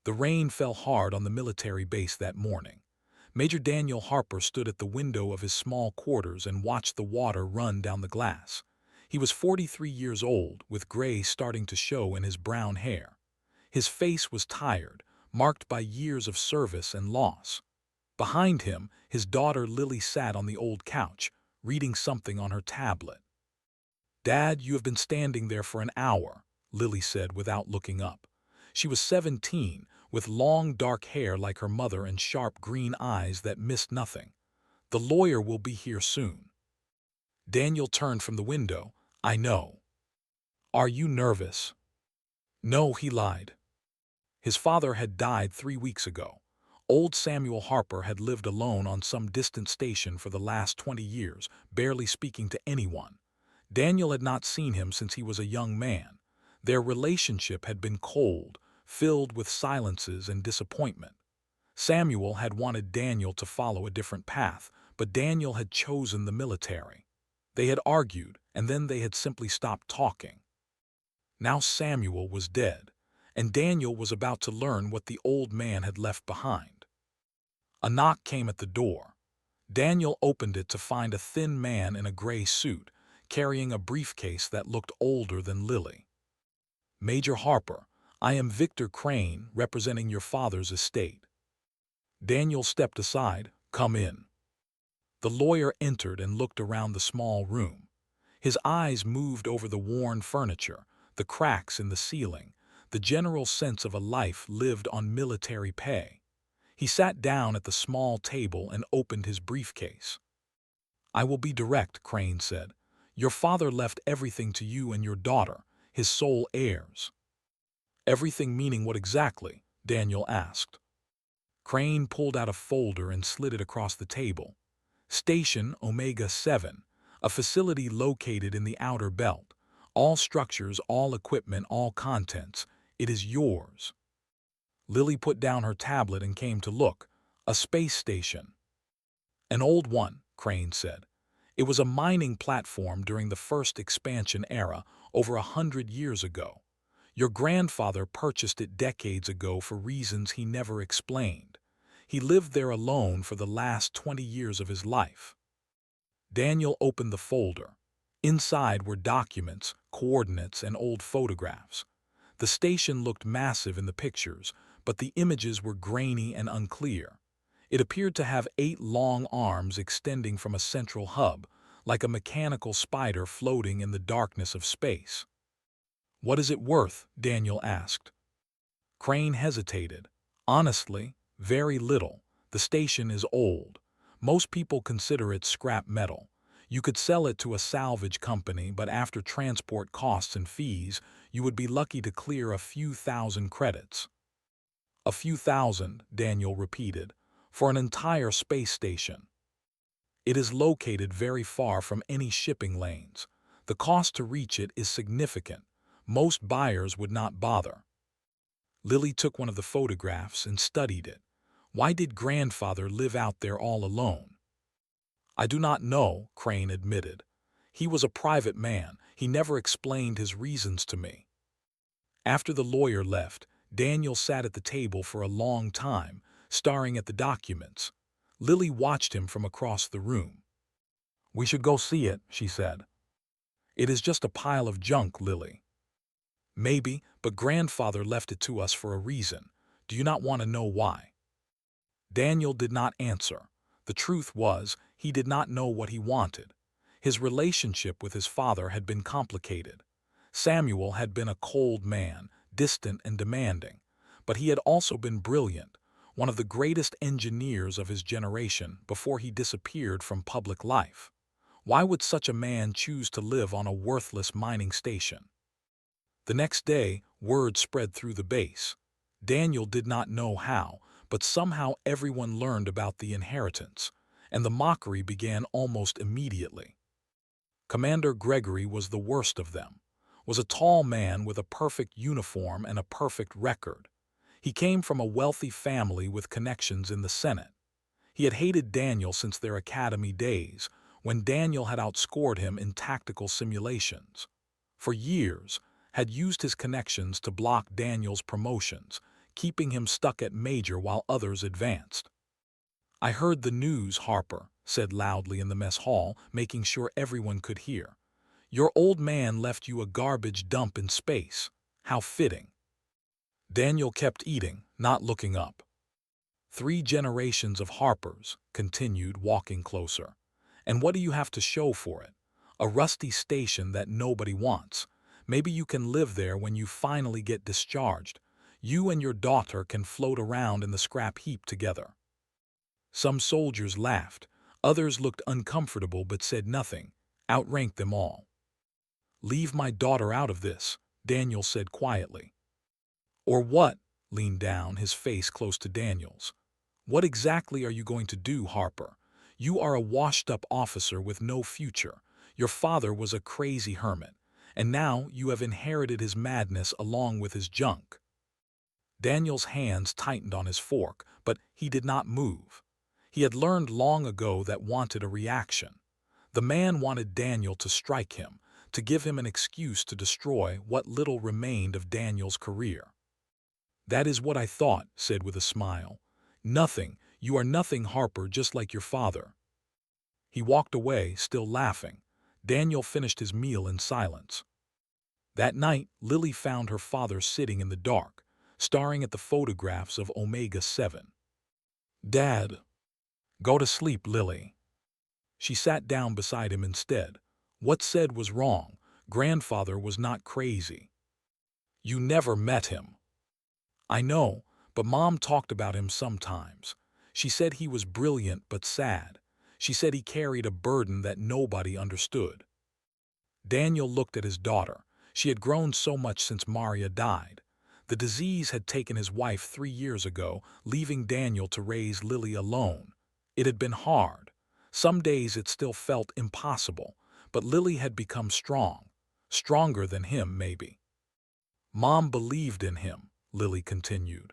The rain fell hard on the military base that morning. Major Daniel Harper stood at the window of his small quarters and watched the water run down the glass. He was 43 years old, with gray starting to show in his brown hair. His face was tired, marked by years of service and loss. Behind him, his daughter Lily sat on the old couch, reading something on her tablet. "Dad, you have been standing there for an hour," Lily said without looking up. She was 17, with long dark hair like her mother and sharp green eyes that missed nothing. "The lawyer will be here soon." Daniel turned from the window. "I know." "Are you nervous?" "No," he lied. His father had died 3 weeks ago. Old Samuel Harper had lived alone on some distant station for the last 20 years, barely speaking to anyone. Daniel had not seen him since he was a young man. Their relationship had been cold, filled with silences and disappointment. Samuel had wanted Daniel to follow a different path, but Daniel had chosen the military. They had argued, and then they had simply stopped talking. Now Samuel was dead, and Daniel was about to learn what the old man had left behind. A knock came at the door. Daniel opened it to find a thin man in a gray suit, carrying a briefcase that looked older than Lily. "Major Harper, I am Victor Crane, representing your father's estate." Daniel stepped aside. "Come in." The lawyer entered and looked around the small room. His eyes moved over the worn furniture, the cracks in the ceiling, the general sense of a life lived on military pay. He sat down at the small table and opened his briefcase. "I will be direct," Crane said. "Your father left everything to you and your daughter, his sole heirs." "Everything meaning what exactly?" Daniel asked. Crane pulled out a folder and slid it across the table. "Station Omega 7, a facility located in the outer belt. All structures, all equipment, all contents. It is yours." Lily put down her tablet and came to look. "A space station." "An old one," Crane said. "It was a mining platform during the first expansion era, over 100 years ago. Your grandfather purchased it decades ago for reasons he never explained. He lived there alone for the last 20 years of his life." Daniel opened the folder. Inside were documents, coordinates, and old photographs. The station looked massive in the pictures, but the images were grainy and unclear. It appeared to have 8 long arms extending from a central hub, like a mechanical spider floating in the darkness of space. "What is it worth?" Daniel asked. Crane hesitated. "Honestly, very little. The station is old. Most people consider it scrap metal. You could sell it to a salvage company, but after transport costs and fees, you would be lucky to clear a few thousand credits." "A few thousand," Daniel repeated, "for an entire space station." "It is located very far from any shipping lanes. The cost to reach it is significant. Most buyers would not bother." Lily took one of the photographs and studied it. Why did grandfather live out there all alone? "I do not know," Crane admitted. "He was a private man. He never explained his reasons to me." After the lawyer left, Daniel sat at the table for a long time, staring at the documents. Lily watched him from across the room. "We should go see it," she said. "It is just a pile of junk, Lily." "Maybe, but grandfather left it to us for a reason. Do you not want to know why?" Daniel did not answer. The truth was, he did not know what he wanted. His relationship with his father had been complicated. Samuel had been a cold man, distant and demanding, but he had also been brilliant, one of the greatest engineers of his generation before he disappeared from public life. Why would such a man choose to live on a worthless mining station? The next day, word spread through the base. Daniel did not know how, but somehow everyone learned about the inheritance, and the mockery began almost immediately. Commander Gregory was the worst of them, was a tall man with a perfect uniform and a perfect record. He came from a wealthy family with connections in the Senate. He had hated Daniel since their academy days, when Daniel had outscored him in tactical simulations. For years, had used his connections to block Daniel's promotions, keeping him stuck at Major while others advanced. "I heard the news," Harper said loudly in the mess hall, making sure everyone could hear. "Your old man left you a garbage dump in space. How fitting." Daniel kept eating, not looking up. 3 generations of Harpers, continued, walking closer. "And what do you have to show for it? A rusty station that nobody wants. Maybe you can live there when you finally get discharged. You and your daughter can float around in the scrap heap together." Some soldiers laughed. Others looked uncomfortable but said nothing. Outranked them all. "Leave my daughter out of this," Daniel said quietly. "Or what?" Leaned down, his face close to Daniel's. "What exactly are you going to do, Harper? You are a washed-up officer with no future. Your father was a crazy hermit, and now you have inherited his madness along with his junk." Daniel's hands tightened on his fork, but he did not move. He had learned long ago that wanted a reaction. The man wanted Daniel to strike him, to give him an excuse to destroy what little remained of Daniel's career. "That is what I thought," said with a smile. "Nothing. You are nothing, Harper, just like your father." He walked away, still laughing. Daniel finished his meal in silence. That night, Lily found her father sitting in the dark, staring at the photographs of Omega-7. "Dad." "Go to sleep, Lily." She sat down beside him instead. "What said was wrong. Grandfather was not crazy." "You never met him." "I know, but Mom talked about him sometimes. She said he was brilliant but sad. She said he carried a burden that nobody understood." Daniel looked at his daughter. She had grown so much since Maria died. The disease had taken his wife 3 years ago, leaving Daniel to raise Lily alone. It had been hard. Some days it still felt impossible, but Lily had become strong. Stronger than him, maybe. "Mom believed in him," Lily continued.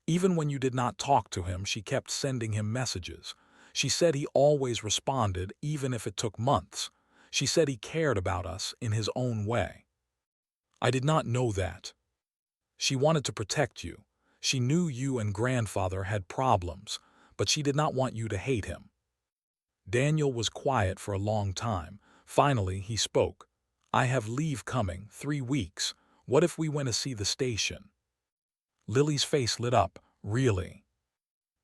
"Even when you did not talk to him, she kept sending him messages. She said he always responded, even if it took months. She said he cared about us in his own way." "I did not know that." "She wanted to protect you. She knew you and grandfather had problems, but she did not want you to hate him." Daniel was quiet for a long time. Finally, he spoke. "I have leave coming, 3 weeks. What if we went to see the station?" Lily's face lit up. "Really?"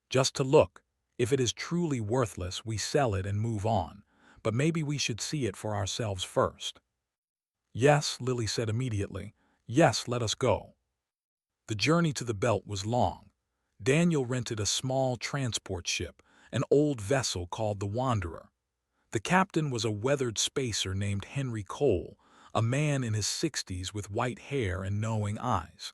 "Just to look. If it is truly worthless, we sell it and move on. But maybe we should see it for ourselves first." "Yes," Lily said immediately. "Yes, let us go." The journey to the belt was long. Daniel rented a small transport ship, an old vessel called the Wanderer. The captain was a weathered spacer named Henry Cole, a man in his 60s with white hair and knowing eyes.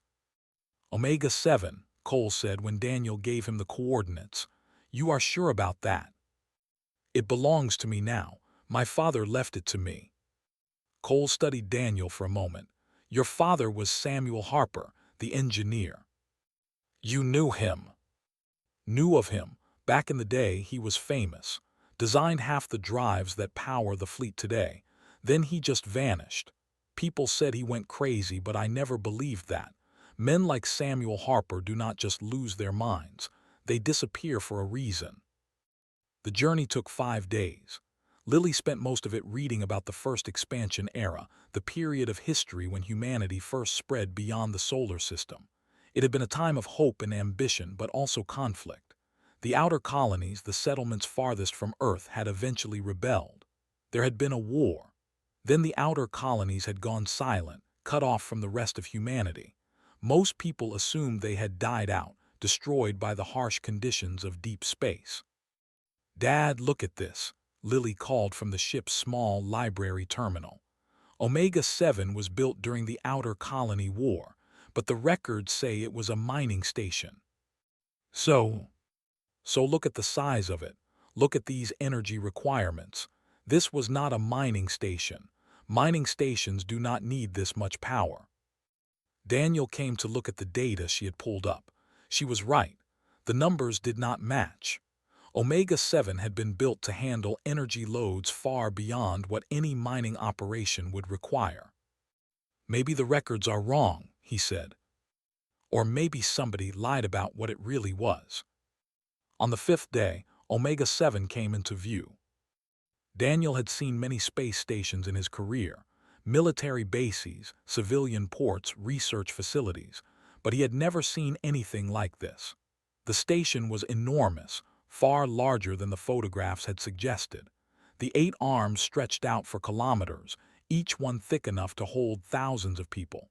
"Omega-7, Cole said when Daniel gave him the coordinates. "You are sure about that?" "It belongs to me now. My father left it to me." Cole studied Daniel for a moment. "Your father was Samuel Harper, the engineer." "You knew him?" "Knew of him. Back in the day, he was famous. Designed half the drives that power the fleet today. Then he just vanished. People said he went crazy, but I never believed that. Men like Samuel Harper do not just lose their minds. They disappear for a reason." The journey took 5 days. Lily spent most of it reading about the first expansion era, the period of history when humanity first spread beyond the solar system. It had been a time of hope and ambition, but also conflict. The outer colonies, the settlements farthest from Earth, had eventually rebelled. There had been a war. Then the outer colonies had gone silent, cut off from the rest of humanity. Most people assumed they had died out, destroyed by the harsh conditions of deep space. "Dad, look at this," Lily called from the ship's small library terminal. "Omega-7 was built during the Outer Colony War, but the records say it was a mining station." So look at the size of it. Look at these energy requirements. This was not a mining station. Mining stations do not need this much power." Daniel came to look at the data she had pulled up. She was right. The numbers did not match. Omega-7 had been built to handle energy loads far beyond what any mining operation would require. "Maybe the records are wrong," he said. Or maybe somebody lied about what it really was. On the fifth day, Omega-7 came into view. Daniel had seen many space stations in his career, military bases, civilian ports, research facilities, but he had never seen anything like this. The station was enormous, far larger than the photographs had suggested. The 8 arms stretched out for kilometers, each one thick enough to hold thousands of people.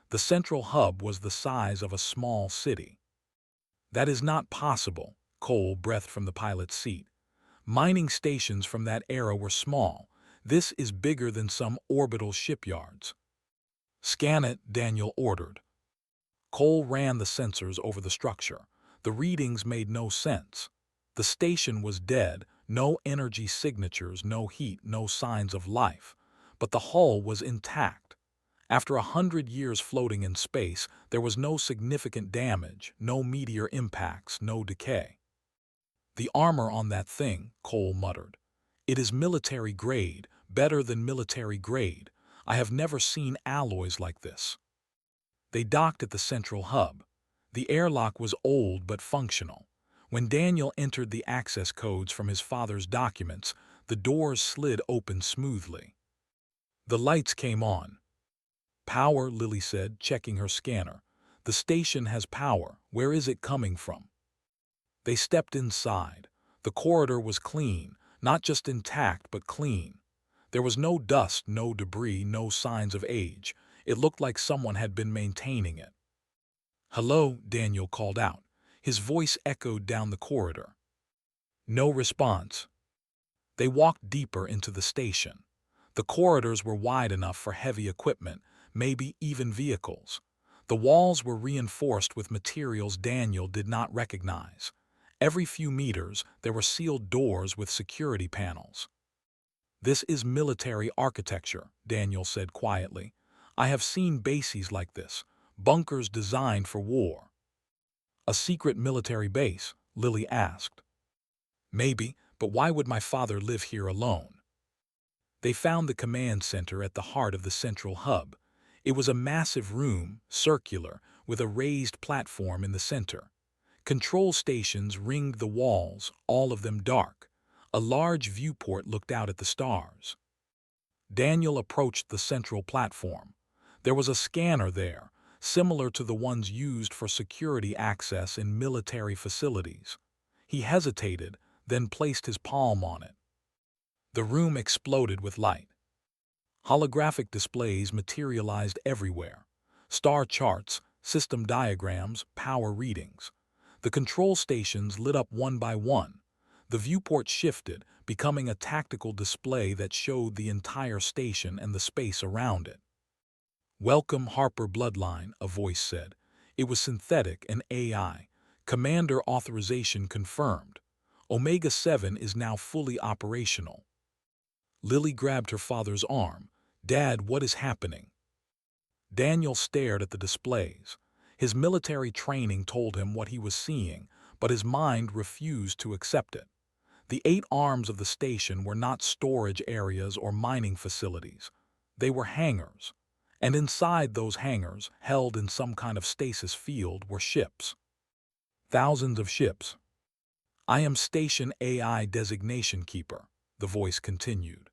The central hub was the size of a small city. "That is not possible," Cole breathed from the pilot's seat. "Mining stations from that era were small. This is bigger than some orbital shipyards." "Scan it," Daniel ordered. Cole ran the sensors over the structure. The readings made no sense. The station was dead, no energy signatures, no heat, no signs of life. But the hull was intact. After 100 years floating in space, there was no significant damage, no meteor impacts, no decay. "The armor on that thing," Cole muttered. "It is military grade, better than military grade. I have never seen alloys like this." They docked at the central hub. The airlock was old but functional. When Daniel entered the access codes from his father's documents, the doors slid open smoothly. The lights came on. "Power," Lily said, checking her scanner. "The station has power. Where is it coming from?" They stepped inside. The corridor was clean, not just intact, but clean. There was no dust, no debris, no signs of age. It looked like someone had been maintaining it. "Hello," Daniel called out. His voice echoed down the corridor. No response. They walked deeper into the station. The corridors were wide enough for heavy equipment, maybe even vehicles. The walls were reinforced with materials Daniel did not recognize. Every few meters, there were sealed doors with security panels. "This is military architecture," Daniel said quietly. "I have seen bases like this, bunkers designed for war." "A secret military base?" Lily asked. "Maybe, but why would my father live here alone?" They found the command center at the heart of the central hub. It was a massive room, circular, with a raised platform in the center. Control stations ringed the walls, all of them dark. A large viewport looked out at the stars. Daniel approached the central platform. There was a scanner there, similar to the ones used for security access in military facilities. He hesitated, then placed his palm on it. The room exploded with light. Holographic displays materialized everywhere. Star charts, system diagrams, power readings. The control stations lit up one by one. The viewport shifted, becoming a tactical display that showed the entire station and the space around it. "Welcome, Harper Bloodline," a voice said. It was synthetic and AI. "Commander authorization confirmed. Omega-7 is now fully operational." Lily grabbed her father's arm. "Dad, what is happening?" Daniel stared at the displays. His military training told him what he was seeing, but his mind refused to accept it. The 8 arms of the station were not storage areas or mining facilities. They were hangars. And inside those hangars, held in some kind of stasis field, were ships. Thousands of ships. "I am Station AI Designation Keeper," the voice continued.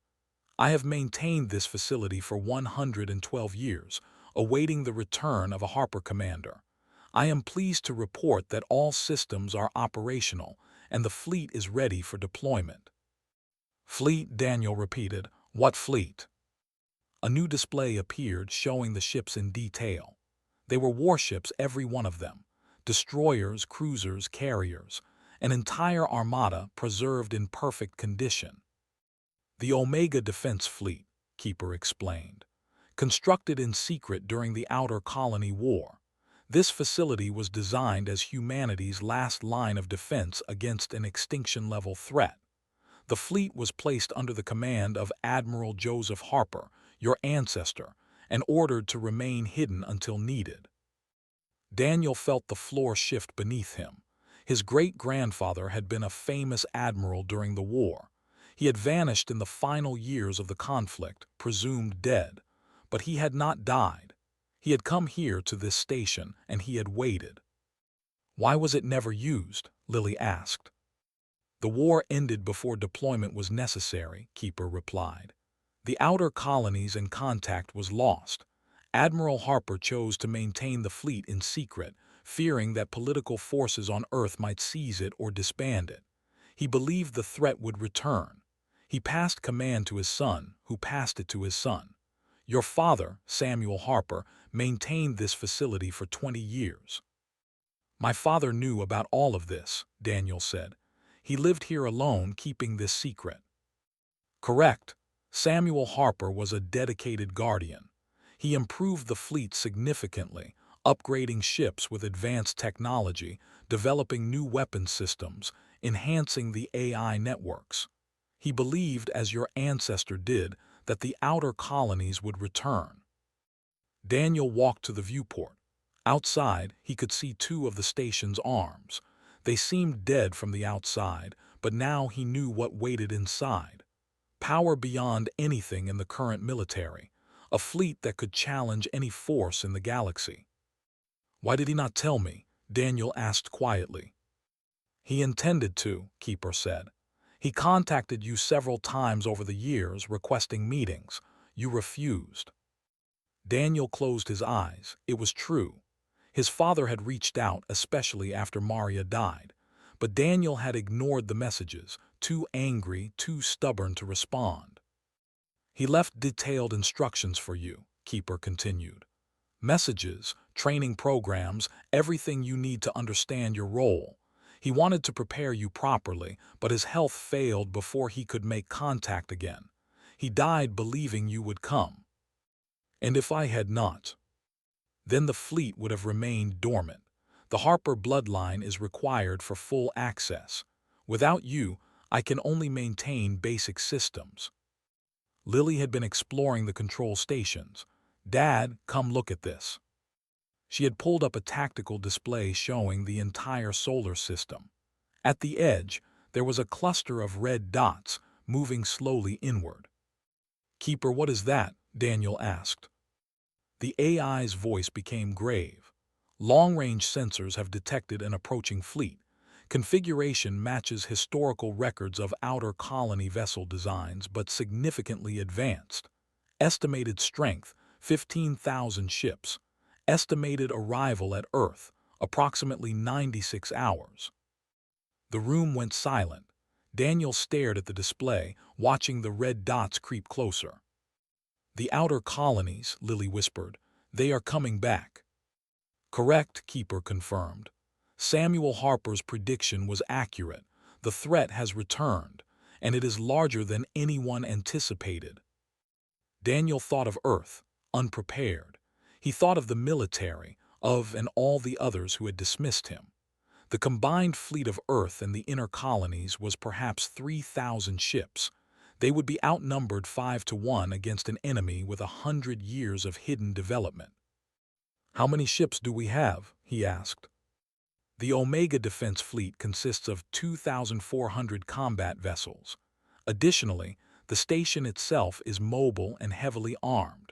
"I have maintained this facility for 112 years, awaiting the return of a Harper commander. I am pleased to report that all systems are operational and the fleet is ready for deployment." "Fleet," Daniel repeated. "What fleet?" A new display appeared showing the ships in detail. They were warships, every one of them. Destroyers, cruisers, carriers. An entire armada preserved in perfect condition. "The Omega Defense Fleet," Keeper explained. "Constructed in secret during the Outer Colony War. This facility was designed as humanity's last line of defense against an extinction-level threat. The fleet was placed under the command of Admiral Joseph Harper, your ancestor, and ordered to remain hidden until needed." Daniel felt the floor shift beneath him. His great-grandfather had been a famous admiral during the war. He had vanished in the final years of the conflict, presumed dead. But he had not died. He had come here to this station, and he had waited. Why was it never used? Lily asked. The war ended before deployment was necessary, Keeper replied. The outer colonies and contact was lost. Admiral Harper chose to maintain the fleet in secret, fearing that political forces on Earth might seize it or disband it. He believed the threat would return. He passed command to his son, who passed it to his son. Your father, Samuel Harper, maintained this facility for 20 years. My father knew about all of this, Daniel said. He lived here alone, keeping this secret. Correct. Samuel Harper was a dedicated guardian. He improved the fleet significantly, upgrading ships with advanced technology, developing new weapon systems, enhancing the AI networks. He believed, as your ancestor did, that the outer colonies would return. Daniel walked to the viewport. Outside, he could see two of the station's arms. They seemed dead from the outside, but now he knew what waited inside. Power beyond anything in the current military, a fleet that could challenge any force in the galaxy. Why did he not tell me? Daniel asked quietly. He intended to, Keeper said. He contacted you several times over the years requesting meetings. You refused. Daniel closed his eyes. It was true. His father had reached out, especially after Maria died. But Daniel had ignored the messages, too angry, too stubborn to respond. He left detailed instructions for you, Keeper continued. Messages, training programs, everything you need to understand your role. He wanted to prepare you properly, but his health failed before he could make contact again. He died believing you would come. And if I had not, then the fleet would have remained dormant. The Harper bloodline is required for full access. Without you, I can only maintain basic systems. Lily had been exploring the control stations. Dad, come look at this. She had pulled up a tactical display showing the entire solar system. At the edge, there was a cluster of red dots moving slowly inward. Keeper, what is that? Daniel asked. The AI's voice became grave. Long-range sensors have detected an approaching fleet. Configuration matches historical records of outer colony vessel designs, but significantly advanced. Estimated strength, 15,000 ships. Estimated arrival at Earth, approximately 96 hours. The room went silent. Daniel stared at the display, watching the red dots creep closer. The outer colonies, Lily whispered. They are coming back. Correct, Keeper confirmed. Samuel Harper's prediction was accurate. The threat has returned, and it is larger than anyone anticipated. Daniel thought of Earth, unprepared. He thought of the military, and all the others who had dismissed him. The combined fleet of Earth and the inner colonies was perhaps 3,000 ships. They would be outnumbered 5-1 against an enemy with 100 years of hidden development. How many ships do we have? He asked. The Omega Defense Fleet consists of 2,400 combat vessels. Additionally, the station itself is mobile and heavily armed.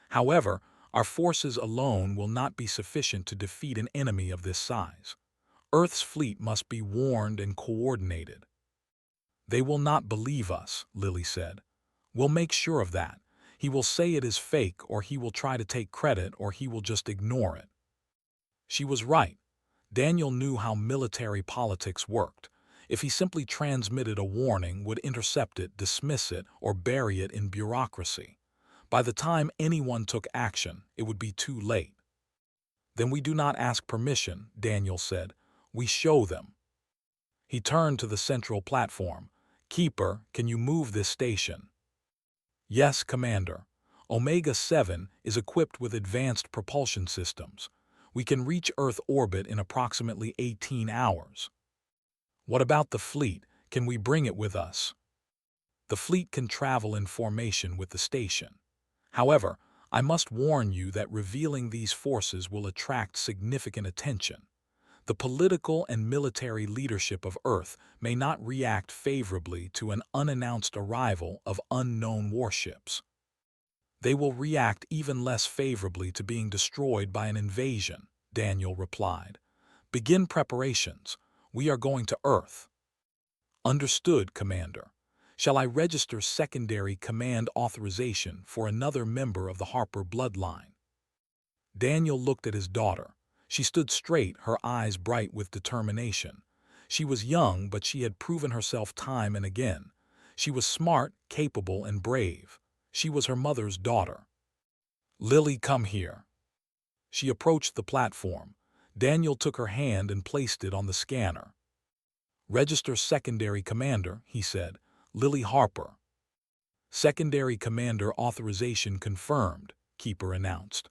However, our forces alone will not be sufficient to defeat an enemy of this size. Earth's fleet must be warned and coordinated. They will not believe us, Lily said. We'll make sure of that. He will say it is fake, or he will try to take credit, or he will just ignore it. She was right. Daniel knew how military politics worked. If he simply transmitted a warning, would intercept it, dismiss it, or bury it in bureaucracy. By the time anyone took action, it would be too late. Then we do not ask permission, Daniel said. We show them. He turned to the central platform. Keeper, can you move this station? Yes, Commander. Omega-7 is equipped with advanced propulsion systems. We can reach Earth orbit in approximately 18 hours. What about the fleet? Can we bring it with us? The fleet can travel in formation with the station. However, I must warn you that revealing these forces will attract significant attention. The political and military leadership of Earth may not react favorably to an unannounced arrival of unknown warships. They will react even less favorably to being destroyed by an invasion, Daniel replied. Begin preparations. We are going to Earth. Understood, Commander. Shall I register secondary command authorization for another member of the Harper bloodline? Daniel looked at his daughter. She stood straight, her eyes bright with determination. She was young, but she had proven herself time and again. She was smart, capable, and brave. She was her mother's daughter. Lily, come here. She approached the platform. Daniel took her hand and placed it on the scanner. Register secondary commander, he said. Lily Harper. Secondary commander authorization confirmed, Keeper announced.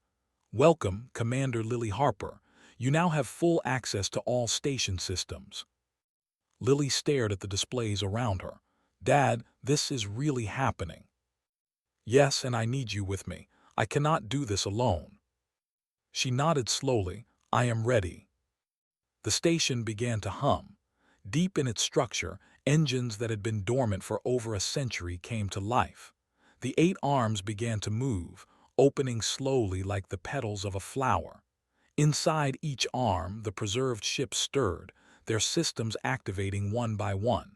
Welcome, Commander Lily Harper. You now have full access to all station systems. Lily stared at the displays around her. Dad, this is really happening. Yes, and I need you with me. I cannot do this alone. She nodded slowly. I am ready. The station began to hum. Deep in its structure, engines that had been dormant for over a century came to life. The 8 arms began to move, opening slowly like the petals of a flower. Inside each arm, the preserved ships stirred, their systems activating one by one.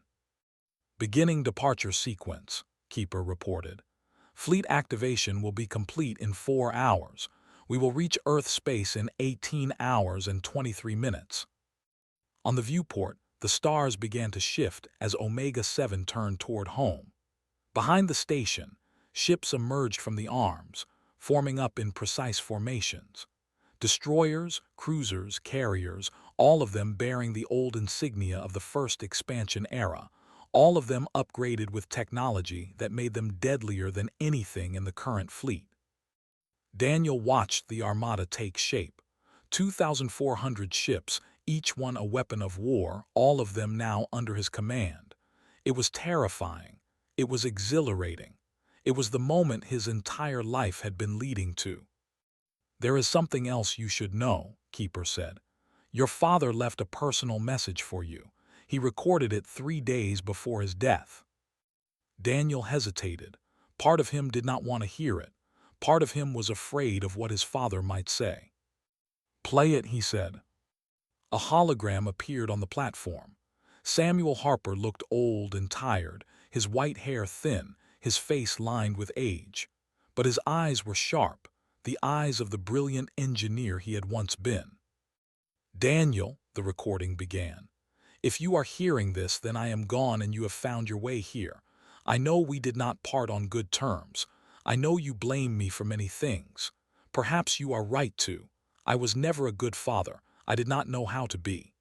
Beginning departure sequence, Keeper reported. Fleet activation will be complete in 4 hours. We will reach Earth space in 18 hours and 23 minutes. On the viewport, the stars began to shift as Omega-7 turned toward home. Behind the station, ships emerged from the arms, forming up in precise formations. Destroyers, cruisers, carriers, all of them bearing the old insignia of the first expansion era, all of them upgraded with technology that made them deadlier than anything in the current fleet. Daniel watched the armada take shape. 2,400 ships, each one a weapon of war, all of them now under his command. It was terrifying. It was exhilarating. It was the moment his entire life had been leading to. There is something else you should know, Keeper said. Your father left a personal message for you. He recorded it 3 days before his death. Daniel hesitated. Part of him did not want to hear it. Part of him was afraid of what his father might say. Play it, he said. A hologram appeared on the platform. Samuel Harper looked old and tired, his white hair thin, his face lined with age. But his eyes were sharp, the eyes of the brilliant engineer he had once been. Daniel, the recording began. If you are hearing this, then I am gone and you have found your way here. I know we did not part on good terms. I know you blame me for many things. Perhaps you are right too. I was never a good father. I did not know how to be.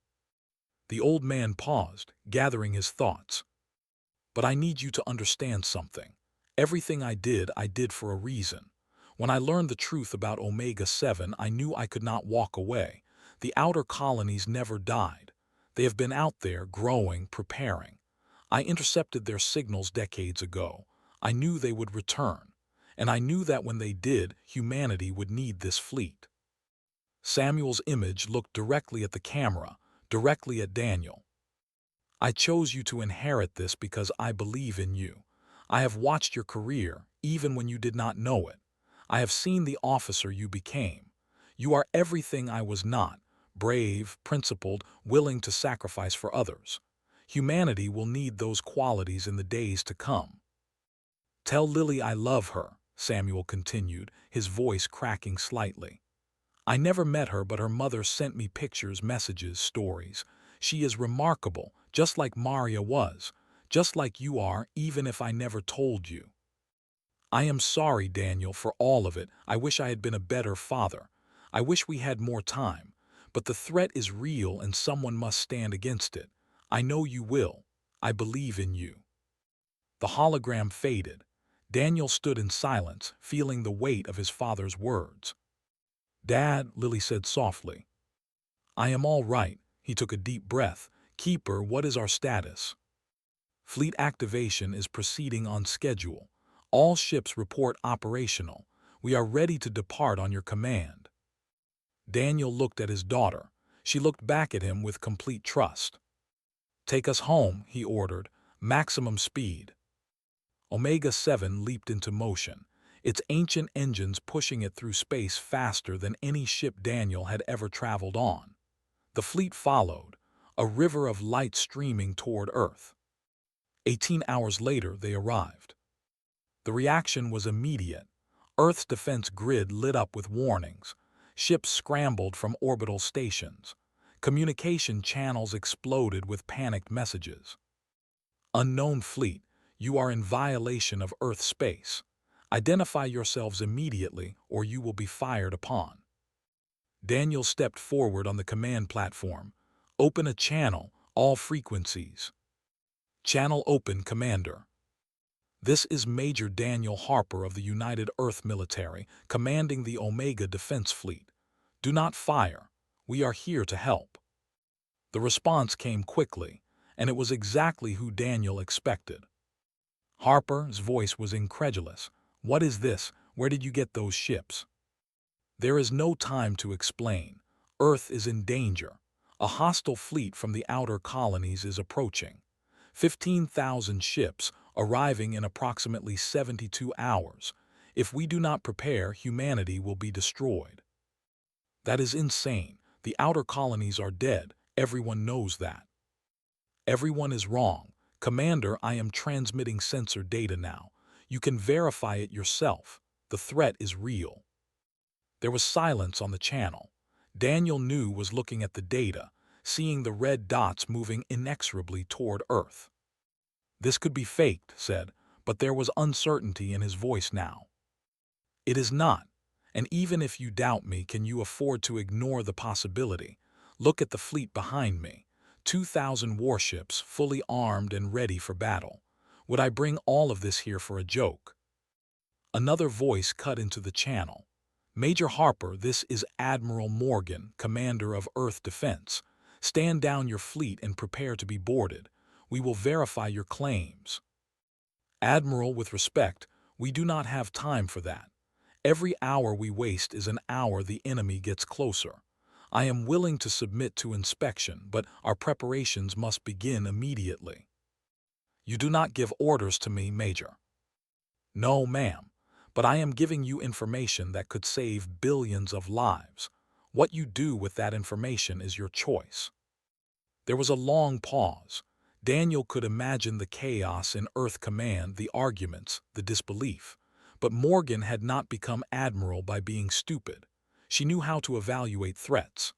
The old man paused, gathering his thoughts. But I need you to understand something. Everything I did for a reason. When I learned the truth about Omega-7, I knew I could not walk away. The outer colonies never died. They have been out there, growing, preparing. I intercepted their signals decades ago. I knew they would return. And I knew that when they did, humanity would need this fleet. Samuel's image looked directly at the camera, directly at Daniel. I chose you to inherit this because I believe in you. I have watched your career, even when you did not know it. I have seen the officer you became. You are everything I was not, brave, principled, willing to sacrifice for others. Humanity will need those qualities in the days to come. Tell Lily I love her, Samuel continued, his voice cracking slightly. I never met her, but her mother sent me pictures, messages, stories. She is remarkable, just like Maria was, just like you are, even if I never told you. I am sorry, Daniel, for all of it. I wish I had been a better father. I wish we had more time. But the threat is real and someone must stand against it. I know you will. I believe in you. The hologram faded. Daniel stood in silence, feeling the weight of his father's words. Dad, Lily said softly. I am all right. He took a deep breath. Keeper, what is our status? Fleet activation is proceeding on schedule. All ships report operational. We are ready to depart on your command. Daniel looked at his daughter. She looked back at him with complete trust. Take us home, he ordered. Maximum speed. Omega-7 leaped into motion. its ancient engines pushing it through space faster than any ship Daniel had ever traveled on. The fleet followed, a river of light streaming toward Earth. 18 hours later, they arrived. The reaction was immediate. Earth's defense grid lit up with warnings. Ships scrambled from orbital stations. Communication channels exploded with panicked messages. Unknown fleet, you are in violation of Earth space. Identify yourselves immediately or you will be fired upon. Daniel stepped forward on the command platform. Open a channel, all frequencies. Channel open, Commander. This is Major Daniel Harper of the United Earth Military, commanding the Omega Defense Fleet. Do not fire. We are here to help. The response came quickly, and it was exactly who Daniel expected. Harper's voice was incredulous. What is this? Where did you get those ships? There is no time to explain. Earth is in danger. A hostile fleet from the outer colonies is approaching. 15,000 ships arriving in approximately 72 hours. If we do not prepare, humanity will be destroyed. That is insane. The outer colonies are dead. Everyone knows that. Everyone is wrong. Commander, I am transmitting sensor data now. You can verify it yourself. The threat is real. There was silence on the channel. Daniel knew was looking at the data, seeing the red dots moving inexorably toward Earth. This could be faked, said, but there was uncertainty in his voice now. It is not, and even if you doubt me, can you afford to ignore the possibility? Look at the fleet behind me. 2,000 warships, fully armed and ready for battle. Would I bring all of this here for a joke? Another voice cut into the channel. Major Harper, this is Admiral Morgan, Commander of Earth Defense. Stand down your fleet and prepare to be boarded. We will verify your claims. Admiral, with respect, we do not have time for that. Every hour we waste is an hour the enemy gets closer. I am willing to submit to inspection, but our preparations must begin immediately. You do not give orders to me, Major. No, ma'am, but I am giving you information that could save billions of lives. What you do with that information is your choice. There was a long pause. Daniel could imagine the chaos in Earth Command, the arguments, the disbelief. But Morgan had not become admiral by being stupid. She knew how to evaluate threats.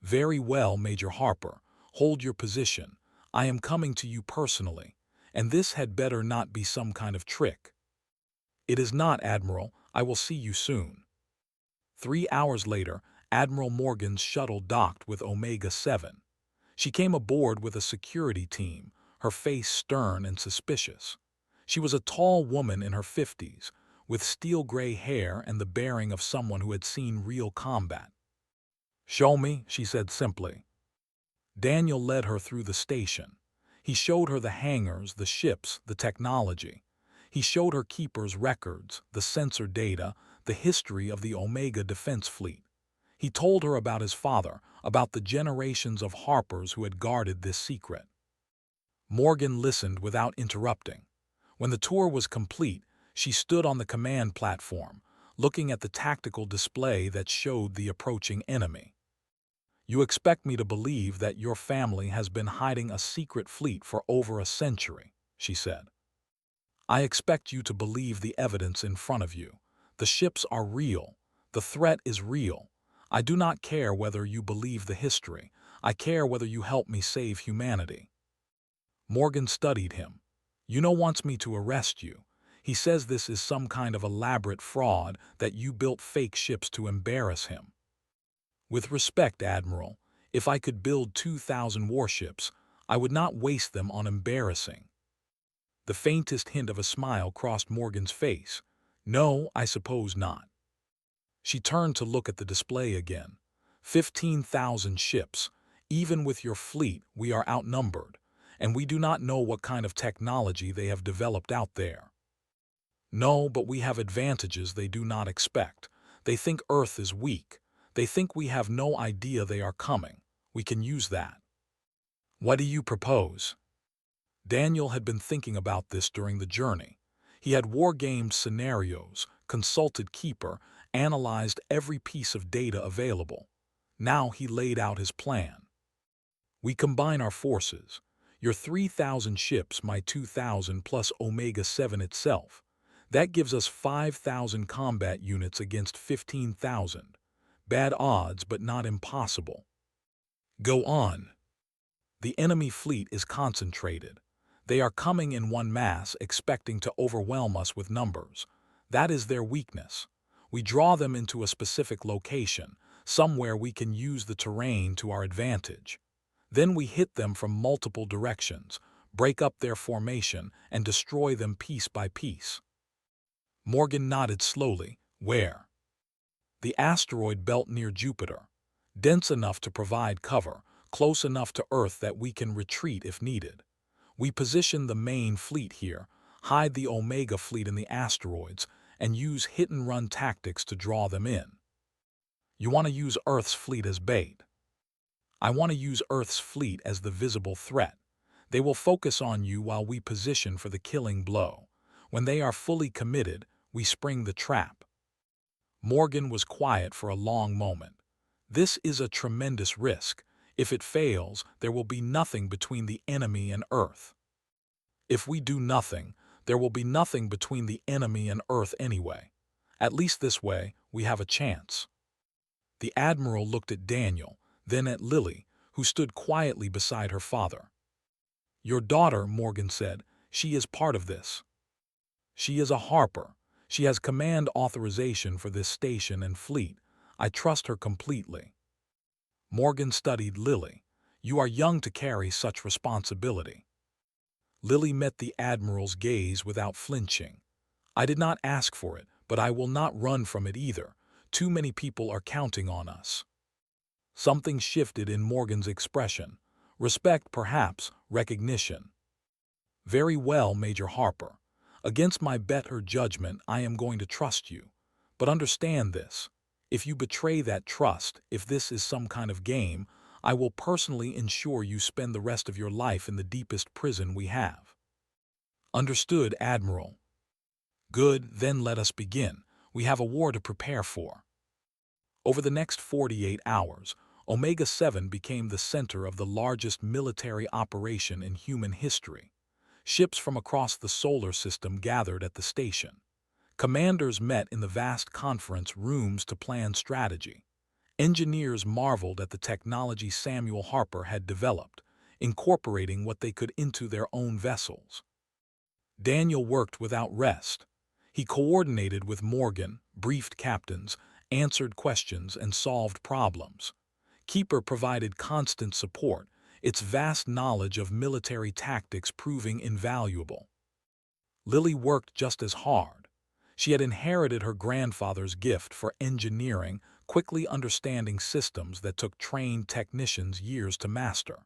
Very well, Major Harper. Hold your position. I am coming to you personally, and this had better not be some kind of trick. It is not, Admiral. I will see you soon. 3 hours later, Admiral Morgan's shuttle docked with Omega-7. She came aboard with a security team, her face stern and suspicious. She was a tall woman in her 50s, with steel-gray hair and the bearing of someone who had seen real combat. Show me, she said simply. Daniel led her through the station. He showed her the hangars, the ships, the technology. He showed her Keeper's records, the sensor data, the history of the Omega Defense Fleet. He told her about his father, about the generations of Harpers who had guarded this secret. Morgan listened without interrupting. When the tour was complete, she stood on the command platform, looking at the tactical display that showed the approaching enemy. You expect me to believe that your family has been hiding a secret fleet for over a century, she said. I expect you to believe the evidence in front of you. The ships are real. The threat is real. I do not care whether you believe the history. I care whether you help me save humanity. Morgan studied him. Yuno wants me to arrest you. He says this is some kind of elaborate fraud, that you built fake ships to embarrass him. With respect, Admiral, if I could build 2,000 warships, I would not waste them on embarrassing. The faintest hint of a smile crossed Morgan's face. No, I suppose not. She turned to look at the display again. 15,000 ships. Even with your fleet, we are outnumbered, and we do not know what kind of technology they have developed out there. No, but we have advantages they do not expect. They think Earth is weak. They think we have no idea they are coming. We can use that. What do you propose? Daniel had been thinking about this during the journey. He had war-gamed scenarios, consulted Keeper, analyzed every piece of data available. Now he laid out his plan. We combine our forces. Your 3,000 ships, my 2,000 plus Omega-7 itself. That gives us 5,000 combat units against 15,000. Bad odds, but not impossible. Go on. The enemy fleet is concentrated. They are coming in one mass, expecting to overwhelm us with numbers. That is their weakness. We draw them into a specific location, somewhere we can use the terrain to our advantage. Then we hit them from multiple directions, break up their formation, and destroy them piece by piece. Morgan nodded slowly. Where? The asteroid belt near Jupiter. Dense enough to provide cover, close enough to Earth that we can retreat if needed. We position the main fleet here, hide the Omega fleet in the asteroids, and use hit-and-run tactics to draw them in. You want to use Earth's fleet as bait. I want to use Earth's fleet as the visible threat. They will focus on you while we position for the killing blow. When they are fully committed, we spring the trap. Morgan was quiet for a long moment. This is a tremendous risk. If it fails, there will be nothing between the enemy and Earth. If we do nothing, there will be nothing between the enemy and Earth anyway. At least this way, we have a chance. The Admiral looked at Daniel, then at Lily, who stood quietly beside her father. Your daughter, Morgan said, she is part of this. She is a Harper. She has command authorization for this station and fleet. I trust her completely. Morgan studied Lily. You are young to carry such responsibility. Lily met the Admiral's gaze without flinching. I did not ask for it, but I will not run from it either. Too many people are counting on us. Something shifted in Morgan's expression. Respect, perhaps, recognition. Very well, Major Harper. Against my better judgment, I am going to trust you. But understand this. If you betray that trust, if this is some kind of game, I will personally ensure you spend the rest of your life in the deepest prison we have. Understood, Admiral. Good, then let us begin. We have a war to prepare for. Over the next 48 hours, Omega-7 became the center of the largest military operation in human history. Ships from across the solar system gathered at the station. Commanders met in the vast conference rooms to plan strategy. Engineers marveled at the technology Samuel Harper had developed, incorporating what they could into their own vessels. Daniel worked without rest. He coordinated with Morgan, briefed captains, answered questions, and solved problems. Keeper provided constant support, its vast knowledge of military tactics proving invaluable. Lily worked just as hard. She had inherited her grandfather's gift for engineering, quickly understanding systems that took trained technicians years to master.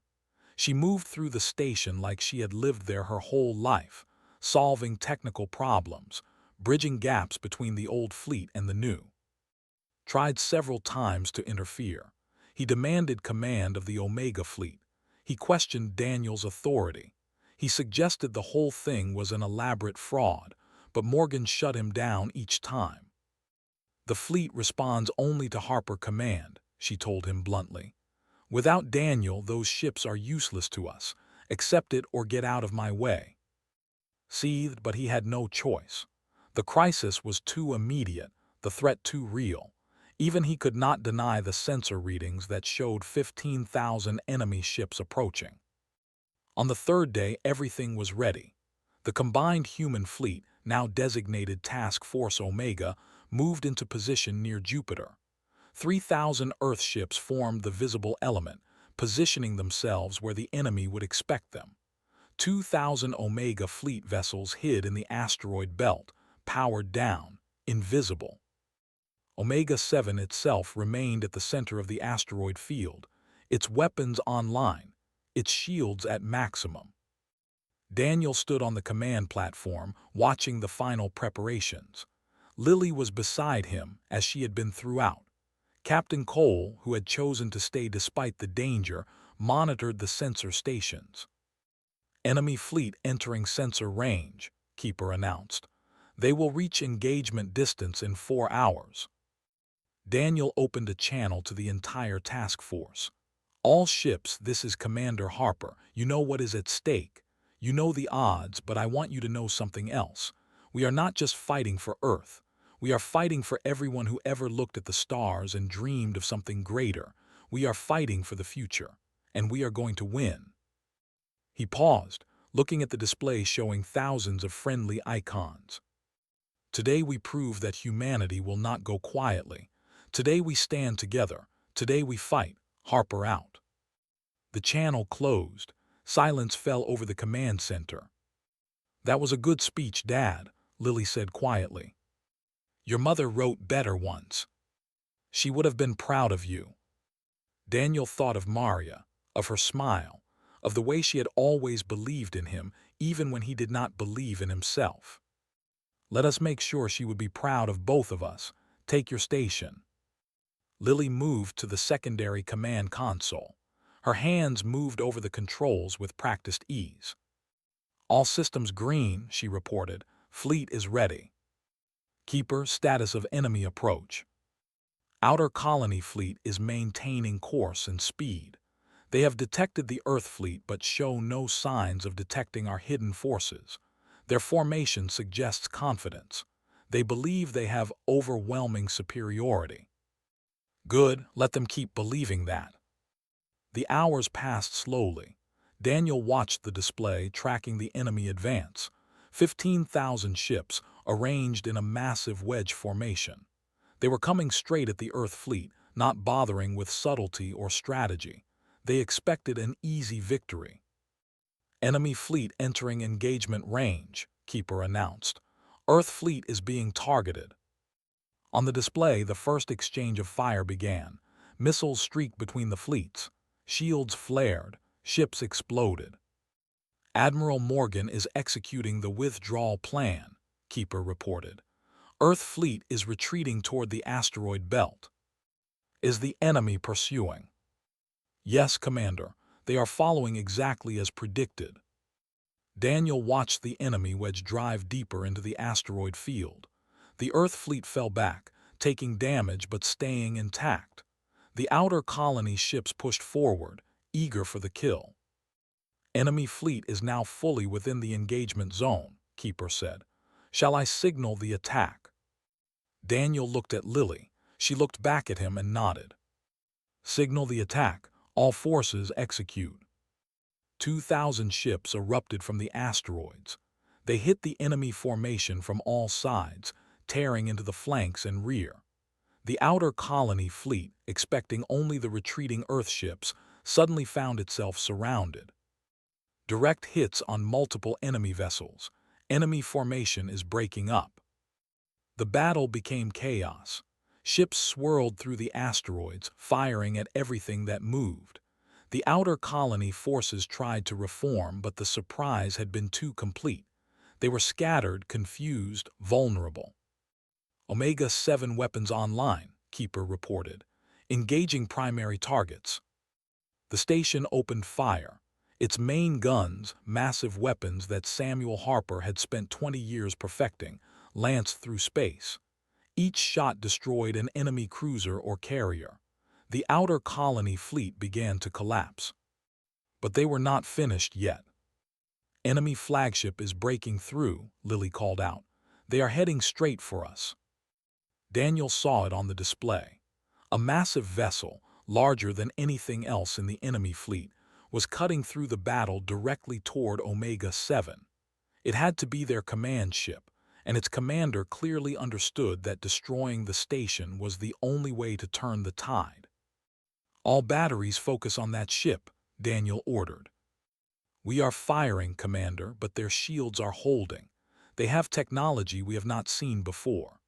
She moved through the station like she had lived there her whole life, solving technical problems, bridging gaps between the old fleet and the new. Tried several times to interfere. He demanded command of the Omega fleet. He questioned Daniel's authority. He suggested the whole thing was an elaborate fraud, but Morgan shut him down each time. The fleet responds only to Harper command, she told him bluntly. Without Daniel, those ships are useless to us. Accept it or get out of my way. Seethed, but he had no choice. The crisis was too immediate, the threat too real. Even he could not deny the sensor readings that showed 15,000 enemy ships approaching. On the third day, everything was ready. The combined human fleet, now designated Task Force Omega, moved into position near Jupiter. 3,000 Earth ships formed the visible element, positioning themselves where the enemy would expect them. 2,000 Omega fleet vessels hid in the asteroid belt, powered down, invisible. Omega-7 itself remained at the center of the asteroid field, its weapons online, its shields at maximum. Daniel stood on the command platform, watching the final preparations. Lily was beside him, as she had been throughout. Captain Cole, who had chosen to stay despite the danger, monitored the sensor stations. Enemy fleet entering sensor range, Keeper announced. They will reach engagement distance in 4 hours. Daniel opened a channel to the entire task force. All ships, this is Commander Harper. You know what is at stake. You know the odds, but I want you to know something else. We are not just fighting for Earth. We are fighting for everyone who ever looked at the stars and dreamed of something greater. We are fighting for the future, and we are going to win. He paused, looking at the display showing thousands of friendly icons. Today we prove that humanity will not go quietly. Today we stand together. Today we fight. Harper out. The channel closed. Silence fell over the command center. That was a good speech, Dad, Lily said quietly. Your mother wrote better once. She would have been proud of you. Daniel thought of Maria, of her smile, of the way she had always believed in him, even when he did not believe in himself. Let us make sure she would be proud of both of us. Take your station. Lily moved to the secondary command console. Her hands moved over the controls with practiced ease. All systems green, she reported. Fleet is ready. Keeper, status of enemy approach. Outer Colony fleet is maintaining course and speed. They have detected the Earth fleet but show no signs of detecting our hidden forces. Their formation suggests confidence. They believe they have overwhelming superiority. Good, let them keep believing that. The hours passed slowly. Daniel watched the display, tracking the enemy advance. 15,000 ships, arranged in a massive wedge formation. They were coming straight at the Earth fleet, not bothering with subtlety or strategy. They expected an easy victory. Enemy fleet entering engagement range, Keeper announced. Earth fleet is being targeted. On the display, the first exchange of fire began. Missiles streaked between the fleets. Shields flared. Ships exploded. Admiral Morgan is executing the withdrawal plan, Keeper reported. Earth fleet is retreating toward the asteroid belt. Is the enemy pursuing? Yes, Commander. They are following exactly as predicted. Daniel watched the enemy wedge drive deeper into the asteroid field. The Earth fleet fell back, taking damage but staying intact. The outer colony ships pushed forward, eager for the kill. Enemy fleet is now fully within the engagement zone, Keeper said. Shall I signal the attack? Daniel looked at Lily. She looked back at him and nodded. Signal the attack. All forces execute. 2,000 ships erupted from the asteroids. They hit the enemy formation from all sides, tearing into the flanks and rear. The outer colony fleet, expecting only the retreating Earth ships, suddenly found itself surrounded. Direct hits on multiple enemy vessels. Enemy formation is breaking up. The battle became chaos. Ships swirled through the asteroids, firing at everything that moved. The outer colony forces tried to reform, but the surprise had been too complete. They were scattered, confused, vulnerable. Omega-7 weapons online, Keeper reported, engaging primary targets. The station opened fire. Its main guns, massive weapons that Samuel Harper had spent 20 years perfecting, lanced through space. Each shot destroyed an enemy cruiser or carrier. The outer colony fleet began to collapse. But they were not finished yet. Enemy flagship is breaking through, Lily called out. They are heading straight for us. Daniel saw it on the display. A massive vessel, larger than anything else in the enemy fleet, was cutting through the battle directly toward Omega-7. It had to be their command ship, and its commander clearly understood that destroying the station was the only way to turn the tide. All batteries focus on that ship, Daniel ordered. We are firing, Commander, but their shields are holding. They have technology we have not seen before.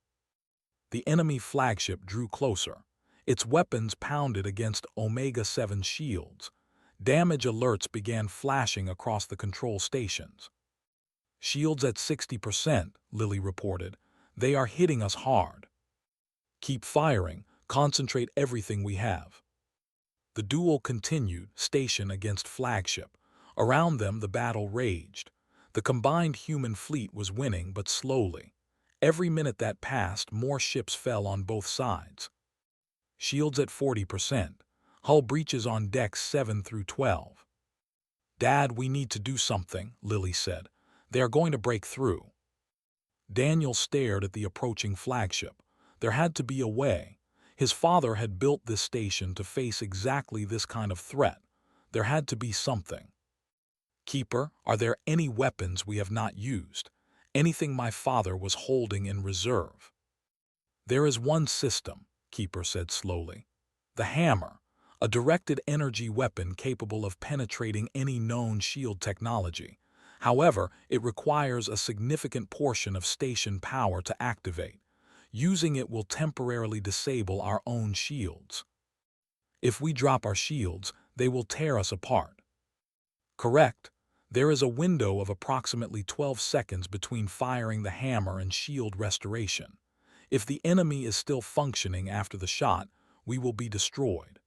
The enemy flagship drew closer. Its weapons pounded against Omega-7 shields. Damage alerts began flashing across the control stations. Shields at 60%, Lily reported. They are hitting us hard. Keep firing. Concentrate everything we have. The duel continued, station against flagship. Around them the battle raged. The combined human fleet was winning, but slowly. Every minute that passed, more ships fell on both sides. Shields at 40%. Hull breaches on decks 7 through 12. "Dad, we need to do something," Lily said. "They are going to break through." Daniel stared at the approaching flagship. There had to be a way. His father had built this station to face exactly this kind of threat. There had to be something. "Keeper, are there any weapons we have not used? Anything my father was holding in reserve?" "There is one system," Keeper said slowly. "The hammer, a directed energy weapon capable of penetrating any known shield technology. However, it requires a significant portion of station power to activate. Using it will temporarily disable our own shields. If we drop our shields, they will tear us apart." "Correct. There is a window of approximately 12 seconds between firing the hammer and shield restoration. If the enemy is still functioning after the shot, we will be destroyed."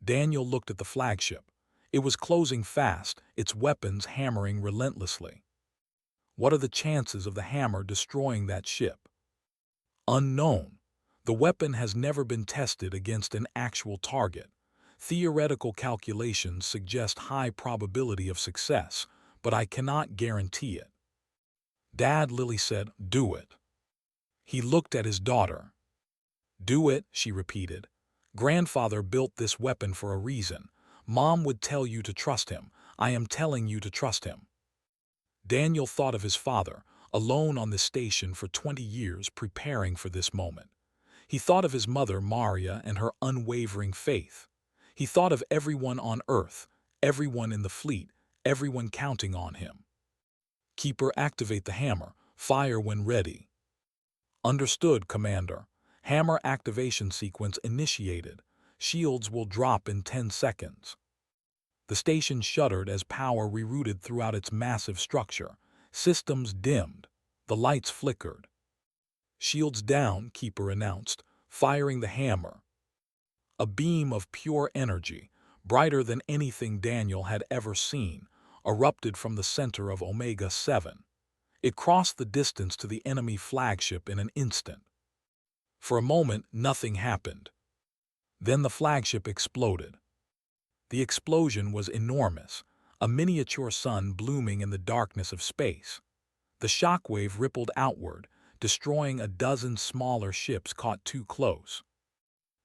Daniel looked at the flagship. It was closing fast, its weapons hammering relentlessly. "What are the chances of the hammer destroying that ship?" "Unknown. The weapon has never been tested against an actual target. Theoretical calculations suggest high probability of success, but I cannot guarantee it." "Dad," Lily said, "do it." He looked at his daughter. "Do it," she repeated. "Grandfather built this weapon for a reason. Mom would tell you to trust him. I am telling you to trust him." Daniel thought of his father, alone on the station for 20 years preparing for this moment. He thought of his mother, Maria, and her unwavering faith. He thought of everyone on Earth, everyone in the fleet, everyone counting on him. "Keeper, activate the hammer. Fire when ready." "Understood, Commander. Hammer activation sequence initiated. Shields will drop in 10 seconds." The station shuddered as power rerouted throughout its massive structure. Systems dimmed. The lights flickered. "Shields down," Keeper announced, firing the hammer. A beam of pure energy, brighter than anything Daniel had ever seen, erupted from the center of Omega 7. It crossed the distance to the enemy flagship in an instant. For a moment, nothing happened. Then the flagship exploded. The explosion was enormous, a miniature sun blooming in the darkness of space. The shockwave rippled outward, destroying a dozen smaller ships caught too close.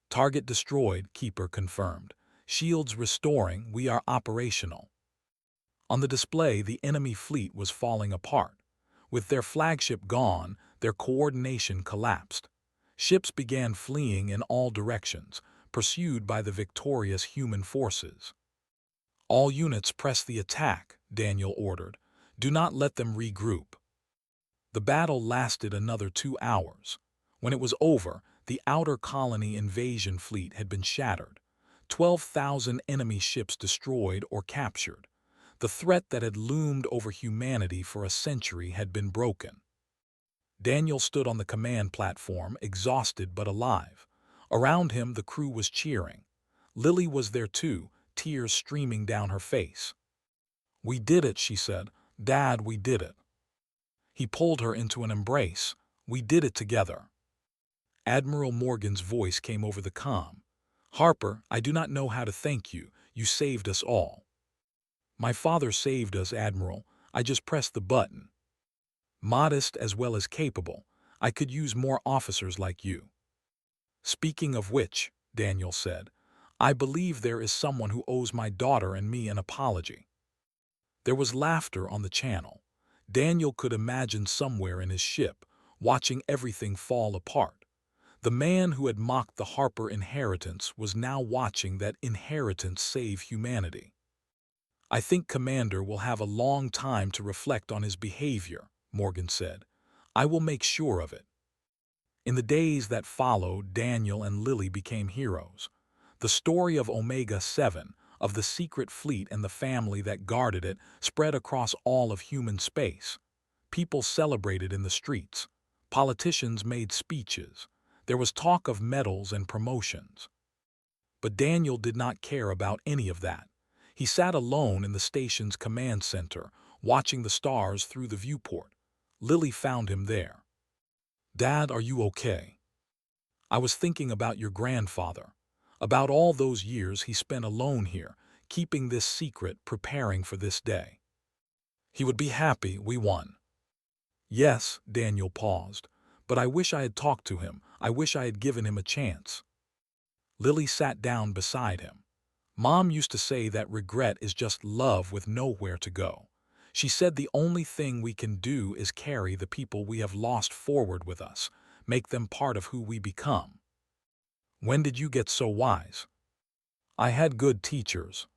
"Target destroyed," Keeper confirmed. "Shields restoring, we are operational." On the display, the enemy fleet was falling apart. With their flagship gone, their coordination collapsed. Ships began fleeing in all directions, pursued by the victorious human forces. "All units press the attack," Daniel ordered. "Do not let them regroup." The battle lasted another 2 hours. When it was over, the outer colony invasion fleet had been shattered. 12,000 enemy ships destroyed or captured. The threat that had loomed over humanity for a century had been broken. Daniel stood on the command platform, exhausted but alive. Around him, the crew was cheering. Lily was there too, tears streaming down her face. "We did it," she said. "Dad, we did it." He pulled her into an embrace. "We did it together." Admiral Morgan's voice came over the comm. "Harper, I do not know how to thank you. You saved us all." "My father saved us, Admiral. I just pressed the button." "Modest as well as capable. I could use more officers like you." "Speaking of which," Daniel said, "I believe there is someone who owes my daughter and me an apology." There was laughter on the channel. Daniel could imagine somewhere in his ship, watching everything fall apart. The man who had mocked the Harper inheritance was now watching that inheritance save humanity. "I think Commander will have a long time to reflect on his behavior," Morgan said. "I will make sure of it." In the days that followed, Daniel and Lily became heroes. The story of Omega 7, of the secret fleet and the family that guarded it, spread across all of human space. People celebrated in the streets. Politicians made speeches. There was talk of medals and promotions. But Daniel did not care about any of that. He sat alone in the station's command center, watching the stars through the viewport. Lily found him there. Dad, are you okay? I was thinking about your grandfather, about all those years he spent alone here, keeping this secret, preparing for this day. He would be happy we won. Yes, Daniel paused, but I wish I had talked to him. I wish I had given him a chance. Lily sat down beside him. Mom used to say that regret is just love with nowhere to go. She said the only thing we can do is carry the people we have lost forward with us, make them part of who we become. When did you get so wise? I had good teachers.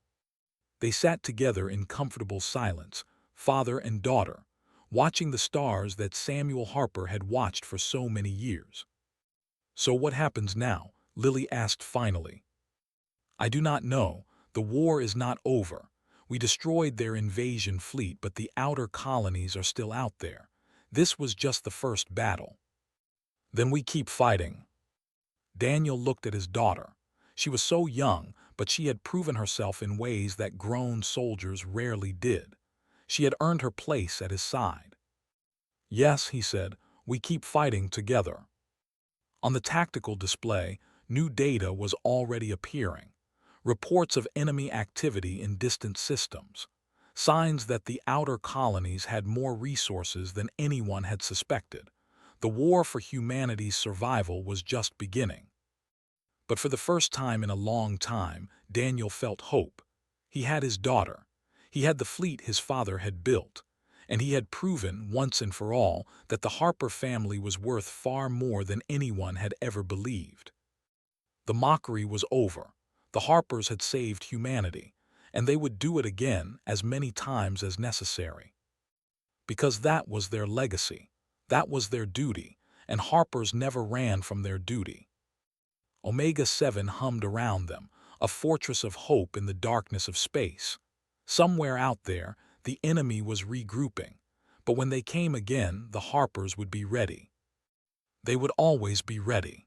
They sat together in comfortable silence, father and daughter, watching the stars that Samuel Harper had watched for so many years. So what happens now? Lily asked finally. I do not know. The war is not over. We destroyed their invasion fleet, but the outer colonies are still out there. This was just the first battle. Then we keep fighting. Daniel looked at his daughter. She was so young, but she had proven herself in ways that grown soldiers rarely did. She had earned her place at his side. Yes, he said, we keep fighting together. On the tactical display, new data was already appearing. Reports of enemy activity in distant systems. Signs that the outer colonies had more resources than anyone had suspected. The war for humanity's survival was just beginning. But for the first time in a long time, Daniel felt hope. He had his daughter. He had the fleet his father had built. And he had proven, once and for all, that the Harper family was worth far more than anyone had ever believed. The mockery was over. The Harpers had saved humanity, and they would do it again as many times as necessary. Because that was their legacy. That was their duty, and Harpers never ran from their duty. Omega-7 hummed around them, a fortress of hope in the darkness of space. Somewhere out there, the enemy was regrouping, but when they came again, the Harpers would be ready. They would always be ready.